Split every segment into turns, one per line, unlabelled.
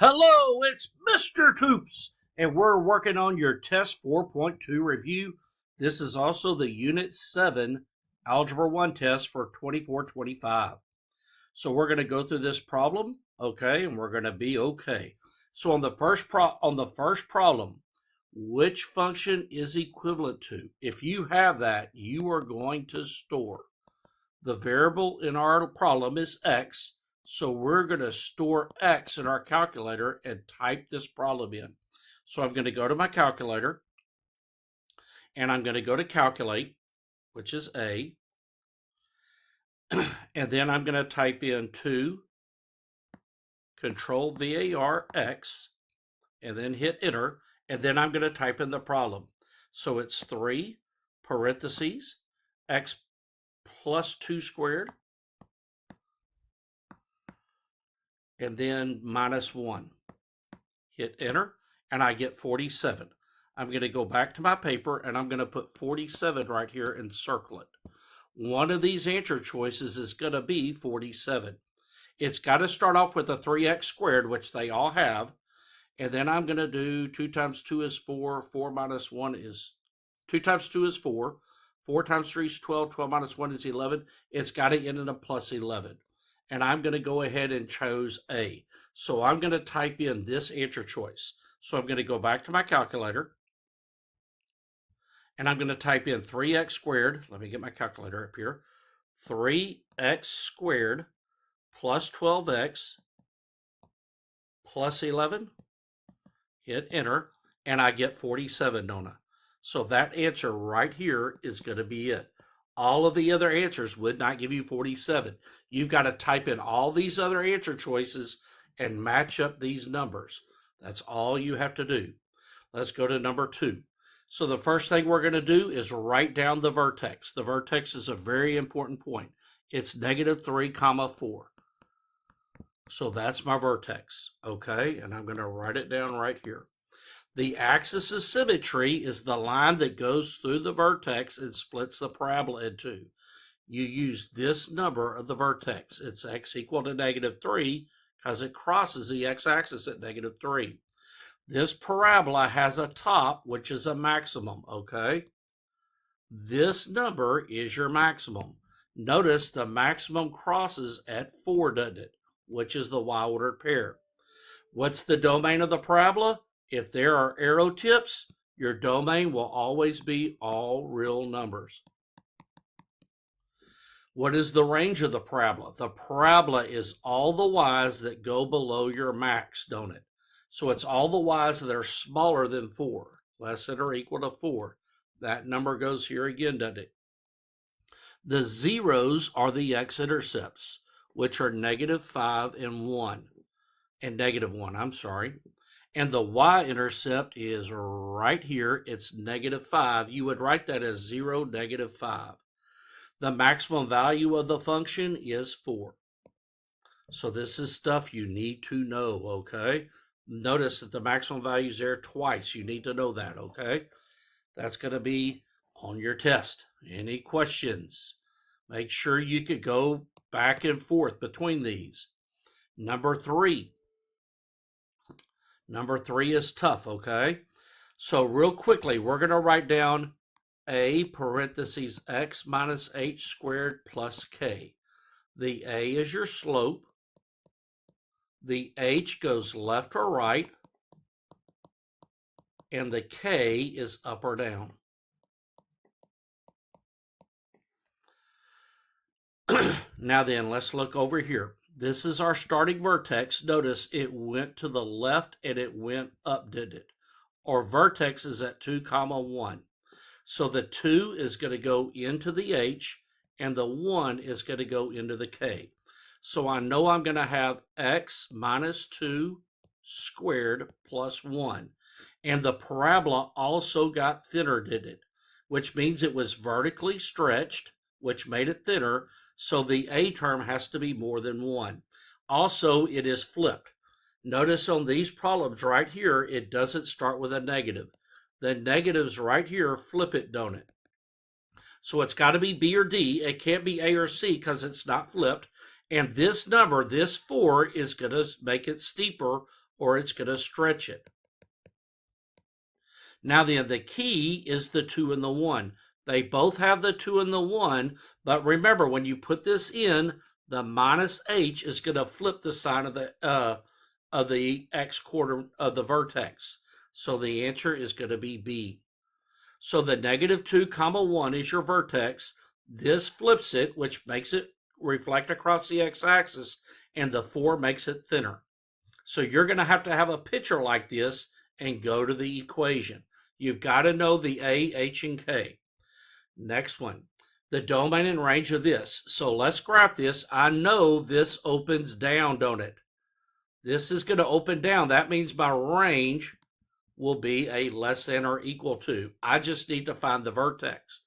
Hello, it's Mr. Toops, and we're working on your Test 4.2 review. This is also the Unit 7 Algebra 1 test for 24-25. So we're going to go through this problem, okay, and we're going to be okay. So on the first problem, which function is equivalent to? If you have that, you are going to store. The variable in our problem is x. So we're going to store x in our calculator and type this problem in. So I'm going to go to my calculator and I'm going to go to calculate, which is A. And then I'm going to type in 2, Control VAR X, and then hit enter. And then I'm going to type in the problem. So it's 3 parentheses x plus 2 squared. And then minus 1. Hit enter, and I get 47. I'm going to go back to my paper, and I'm going to put 47 right here and circle it. One of these answer choices is going to be 47. It's got to start off with a 3x squared, which they all have, and then I'm going to do 2 times 2 is 4, 4 minus 1 is, 2 times 2 is 4, 4 times 3 is 12, 12 minus 1 is 11. It's got to end in a plus 11. And I'm going to go ahead and choose A. So I'm going to type in this answer choice. So I'm going to go back to my calculator. And I'm going to type in 3x squared. Let me get my calculator up here. 3x squared plus 12x plus 11. Hit enter. And I get 47, don't I? So that answer right here is going to be it. All of the other answers would not give you 47. You've got to type in all these other answer choices and match up these numbers. That's all you have to do. Let's go to number 2. So the first thing we're going to do is write down the vertex. The vertex is a very important point. It's -3, 4. So that's my vertex, okay? And I'm going to write it down right here. The axis of symmetry is the line that goes through the vertex and splits the parabola in two. You use this number of the vertex. It's x equal to -3 because it crosses the x-axis at -3. This parabola has a top, which is a maximum, okay? This number is your maximum. Notice the maximum crosses at 4, doesn't it? Which is the y-ordered pair. What's the domain of the parabola? If there are arrow tips, your domain will always be all real numbers. What is the range of the parabola? The parabola is all the y's that go below your max, don't it? So it's all the y's that are smaller than 4, less than or equal to 4. That number goes here again, doesn't it? The zeros are the x-intercepts, which are -5 and 1, and -1, I'm sorry. And the y-intercept is right here. It's -5. You would write that as 0, -5. The maximum value of the function is 4. So this is stuff you need to know, okay? Notice that the maximum value is there twice. You need to know that, okay? That's going to be on your test. Any questions? Make sure you could go back and forth between these. Number 3. Number 3 is tough, okay? So real quickly, we're going to write down a parentheses x minus h squared plus k. The a is your slope. The h goes left or right. And the k is up or down. Now then, let's look over here. This is our starting vertex. Notice it went to the left and it went up, didn't it? Our vertex is at 2, 1. So the 2 is going to go into the h and the 1 is going to go into the k. So I know I'm going to have x minus 2 squared plus 1. And the parabola also got thinner, didn't it? Which means it was vertically stretched, which made it thinner. So the a term has to be more than 1. Also, it is flipped. Notice on these problems right here, it doesn't start with a negative. The negatives right here flip it, don't it? So it's got to be B or D. It can't be A or C because it's not flipped. And this number, this 4, is going to make it steeper or it's going to stretch it. Now then, the key is the 2 and the 1. They both have the 2 and the 1, but remember, when you put this in, the minus h is going to flip the sign of the x quarter of the vertex. So the answer is going to be B. So the negative 2 comma 1 is your vertex. This flips it, which makes it reflect across the x-axis, and the 4 makes it thinner. So you're going to have a picture like this and go to the equation. You've got to know the A, H, and K. Next one, the domain and range of this. So let's graph this. I know this opens down, don't it? This is going to open down. That means my range will be a less than or equal to. I just need to find the vertex.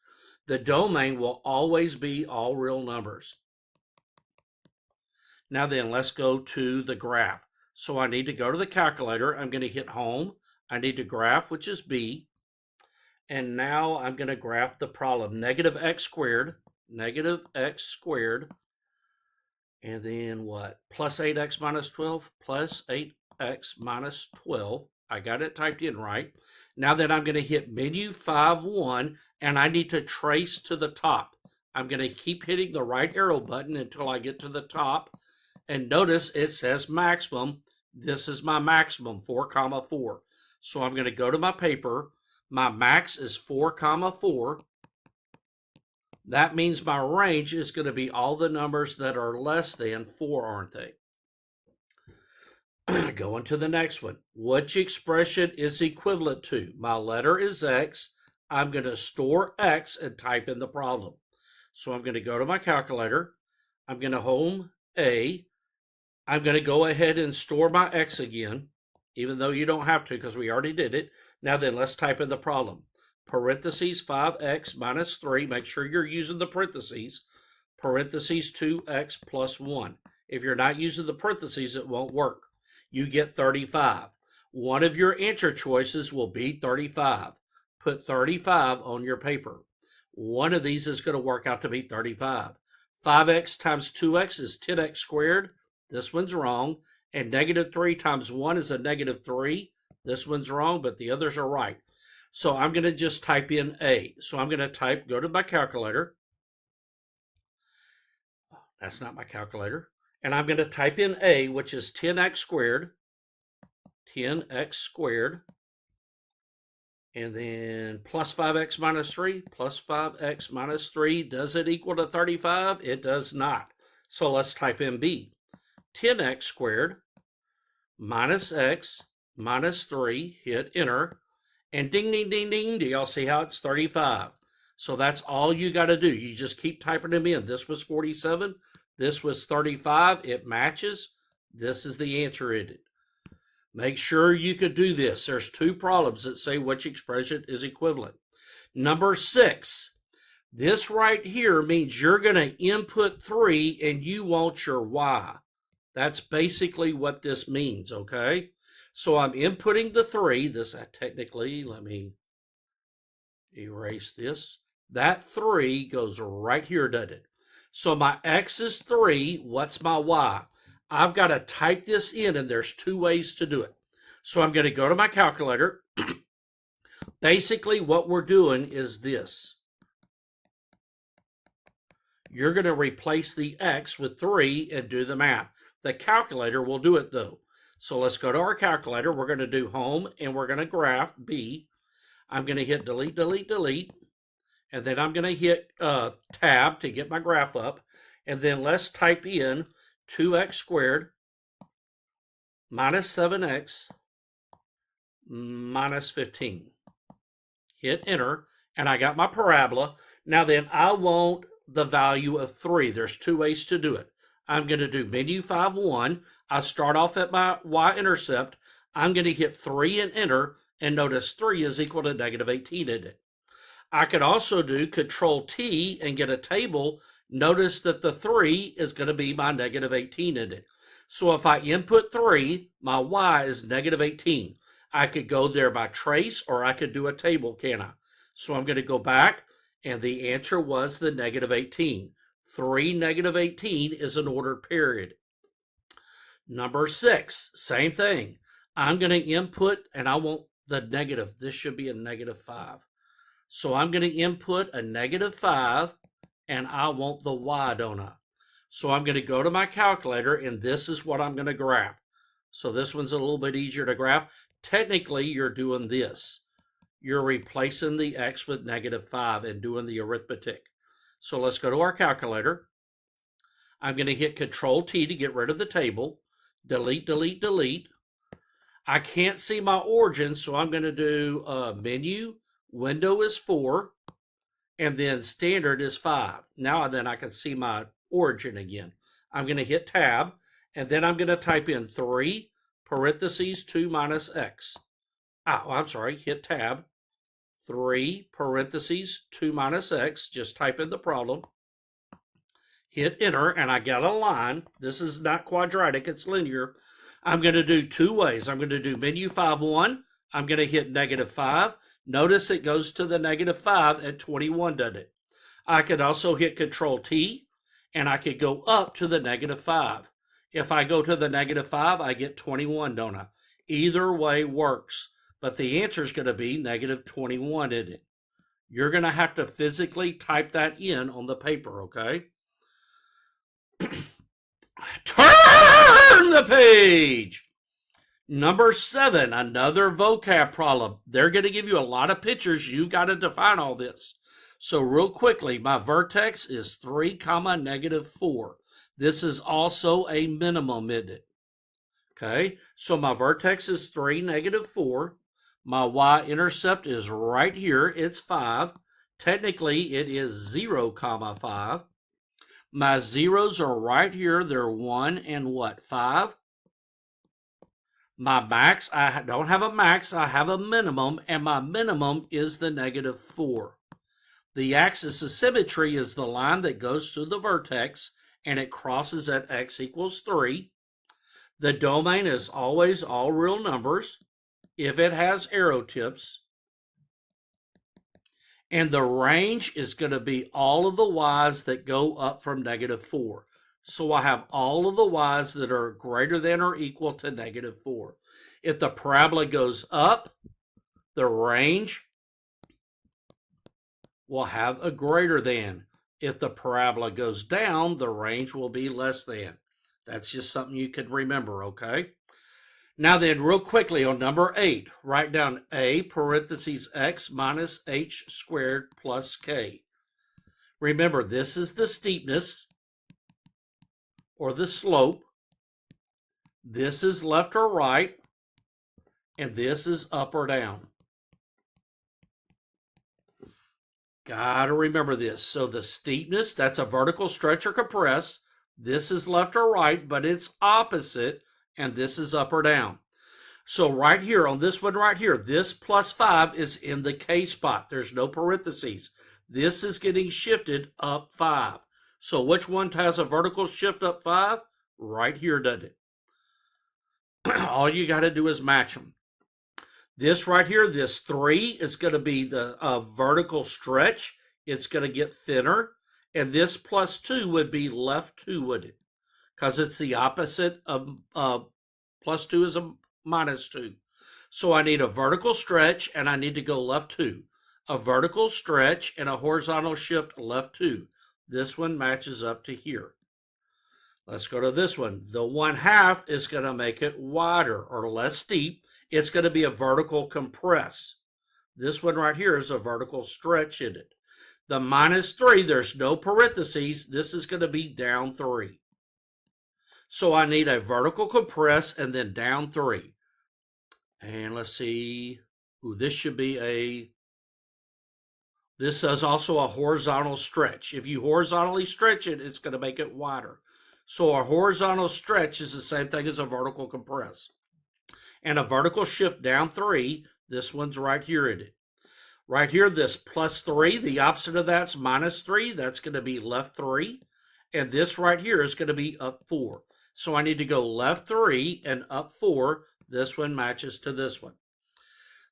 The domain will always be all real numbers. Now then, let's go to the graph. So I need to go to the calculator. I'm going to hit home. I need to graph, which is B. And now I'm going to graph the problem. Negative x squared, and then what? Plus 8x minus 12, plus 8x minus 12. I got it typed in right. Now then, I'm going to hit menu 5-1, and I need to trace to the top. I'm going to keep hitting the right arrow button until I get to the top. And notice it says maximum. This is my maximum, 4 comma 4. So I'm going to go to my paper. My max is 4 comma 4. That means my range is going to be all the numbers that are less than 4, aren't they? Going to the next one. Which expression is equivalent to? My letter is X. I'm going to store X and type in the problem. So I'm going to go to my calculator. I'm going to home A. I'm going to go ahead and store my X again, even though you don't have to because we already did it. Now then, let's type in the problem. Parentheses 5x minus 3. Make sure you're using the parentheses. Parentheses 2x plus 1. If you're not using the parentheses, it won't work. You get 35. One of your answer choices will be 35. Put 35 on your paper. One of these is going to work out to be 35. 5x times 2x is 10x squared. This one's wrong. And negative 3 times 1 is a negative 3. This one's wrong, but the others are right. So I'm going to just type in A. So I'm going to go to my calculator. That's not my calculator. And I'm going to type in A, which is 10x squared. 10x squared. And then plus 5x minus 3. Plus 5x minus 3. Does it equal to 35? It does not. So let's type in B. 10x squared minus x minus 3. Hit enter. And ding, ding, ding, ding. Do y'all see how it's 35? So that's all you got to do. You just keep typing them in. This was 47. This was 35. It matches. This is the answer in it. Make sure you could do this. There's 2 problems that say which expression is equivalent. Number 6. This right here means you're going to input 3 and you want your y. That's basically what this means, okay? So I'm inputting the 3. This technically, let me erase this. That 3 goes right here, doesn't it? So my x is 3. What's my y? I've got to type this in, and there's 2 ways to do it. So I'm going to go to my calculator. Basically, what we're doing is this. You're going to replace the x with 3 and do the math. The calculator will do it, though. So let's go to our calculator. We're going to do home, and we're going to graph B. I'm going to hit delete, delete, delete. And then I'm going to hit tab to get my graph up. And then let's type in 2x squared minus 7x minus 15. Hit enter, and I got my parabola. Now then, I want the value of 3. There's 2 ways to do it. I'm going to do menu 5-1. I start off at my y-intercept. I'm going to hit 3 and enter, and notice 3 is equal to negative 18 in it. I could also do Control T and get a table. Notice that the 3 is going to be my negative 18 in it. So if I input 3, my y is negative 18. I could go there by trace, or I could do a table, can I? So I'm going to go back, and the answer was the negative 18. 3 negative 18 is an ordered period. Number 6, same thing. I'm going to input, and I want the negative. This should be a -5. So I'm going to input a -5, and I want the y, don't I? So I'm going to go to my calculator, and this is what I'm going to graph. So this one's a little bit easier to graph. Technically, you're doing this. You're replacing the x with -5 and doing the arithmetic. So let's go to our calculator. I'm going to hit Control-T to get rid of the table. Delete, delete, delete. I can't see my origin, so I'm going to do menu, window is 4, and then standard is 5. Now then I can see my origin again. I'm going to hit tab, and then I'm going to type in 3 parentheses 2 minus x. Oh, I'm sorry, hit tab, 3 parentheses 2 minus x, just type in the problem. Hit enter, and I got a line. This is not quadratic, it's linear. I'm going to do 2 ways. I'm going to do menu 5-1. I'm going to hit -5. Notice it goes to the -5 at 21, doesn't it? I could also hit Control-T, and I could go up to the -5. If I go to the -5, I get 21, don't I? Either way works, but the answer is going to be -21, isn't it? You're going to have to physically type that in on the paper, okay? Turn the page. Number 7, another vocab problem. They're going to give you a lot of pictures. You got to define all this. So real quickly, my vertex is 3, -4. This is also a minimum, isn't it? Okay, so my vertex is 3, -4. My y-intercept is right here. It's 5. Technically, it is 0, 5. My zeros are right here. They're 1 and what? 5. My max, I don't have a max. I have a minimum, and my minimum is the -4. The axis of symmetry is the line that goes through the vertex, and it crosses at x equals 3. The domain is always all real numbers if it has arrow tips. And the range is going to be all of the y's that go up from -4. So I have all of the y's that are greater than or equal to -4. If the parabola goes up, the range will have a greater than. If the parabola goes down, the range will be less than. That's just something you can remember, okay? Now then, real quickly on number 8, write down a parentheses x minus h squared plus k. Remember, this is the steepness or the slope. This is left or right, and this is up or down. Gotta remember this. So the steepness, that's a vertical stretch or compress. This is left or right, but it's opposite, and this is up or down. So right here on this one right here, this +5 is in the K spot. There's no parentheses. This is getting shifted up 5. So which one has a vertical shift up 5? Right here, doesn't it? All you got to do is match them. This right here, this 3 is going to be the vertical stretch. It's going to get thinner. And this +2 would be left 2, wouldn't it? Because it's the opposite of +2 is a -2. So I need a vertical stretch, and I need to go left 2. A vertical stretch and a horizontal shift left 2. This one matches up to here. Let's go to this one. The 1/2 is going to make it wider or less steep. It's going to be a vertical compress. This one right here is a vertical stretch in it. The -3, there's no parentheses. This is going to be down 3. So I need a vertical compress and then down 3. And let's see. Ooh, this should be this is also a horizontal stretch. If you horizontally stretch it, it's going to make it wider. So a horizontal stretch is the same thing as a vertical compress. And a vertical shift down 3, this one's right here in it. Right here, this +3, the opposite of that's -3. That's going to be left 3. And this right here is going to be up 4. So I need to go left 3 and up 4. This one matches to this one.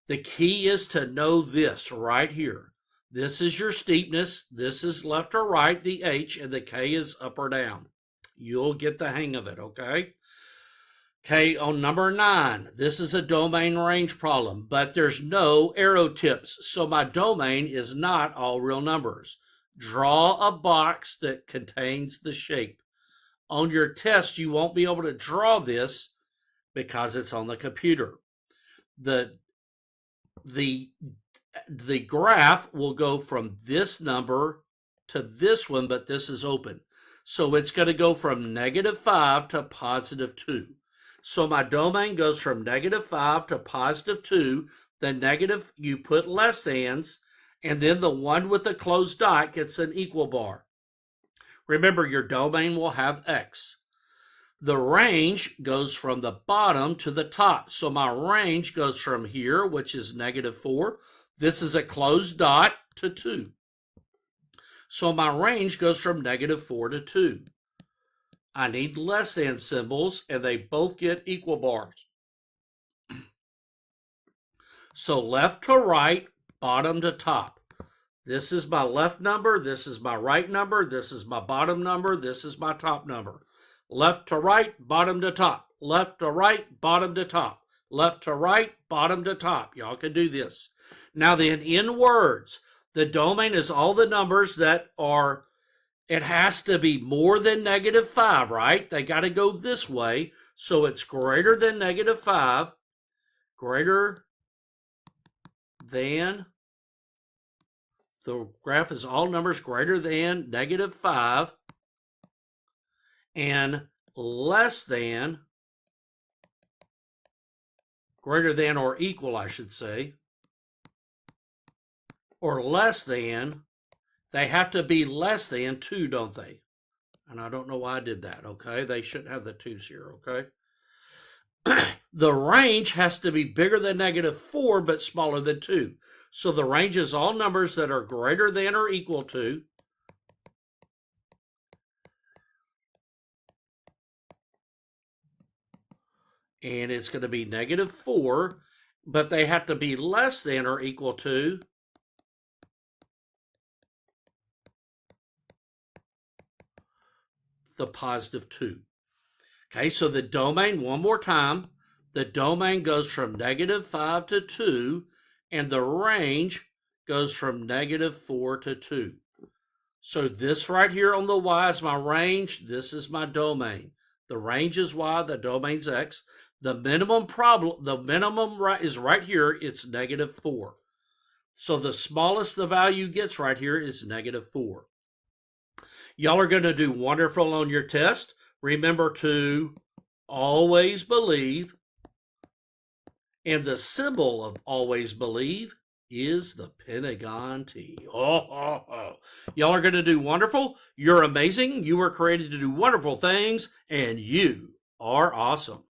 The key is to know this right here. This is your steepness. This is left or right, the H, and the K is up or down. You'll get the hang of it, okay? Okay, on number 9, this is a domain range problem, but there's no arrow tips, so my domain is not all real numbers. Draw a box that contains the shape. On your test, you won't be able to draw this because it's on the computer. The graph will go from this number to this one, but this is open. So it's going to go from -5 to +2. So my domain goes from -5 to +2. The negative, you put less thans, and then the one with the closed dot gets an equal bar. Remember, your domain will have X. The range goes from the bottom to the top. So my range goes from here, which is -4. This is a closed dot to 2. So my range goes from -4 to 2. I need less than symbols, and they both get equal bars. So left to right, bottom to top. This is my left number, this is my right number, this is my bottom number, this is my top number. Left to right, bottom to top. Left to right, bottom to top. Left to right, bottom to top. Y'all can do this. Now then, in words, the domain is all the numbers that are, it has to be more than -5, right? They got to go this way. So it's greater than -5, greater than, the graph is all numbers greater than -5, and less than, greater than or equal, I should say, or less than, they have to be less than 2, don't they? And I don't know why I did that, okay? They shouldn't have the 2s here, okay? The range has to be bigger than -4, but smaller than 2. So the range is all numbers that are greater than or equal to and it's going to be -4, but they have to be less than or equal to the +2. Okay, so the domain, one more time, the domain goes from -5 to 2, and the range goes from -4 to 2. So this right here on the Y is my range, this is my domain. The range is Y, the domain's X. The minimum is right here, it's -4. So the smallest the value gets right here is -4. Y'all are going to do wonderful on your test. Remember to always believe, and the symbol of always believe is the Pentagon T. Y'all are going to do wonderful. You're amazing. You were created to do wonderful things, and you are awesome.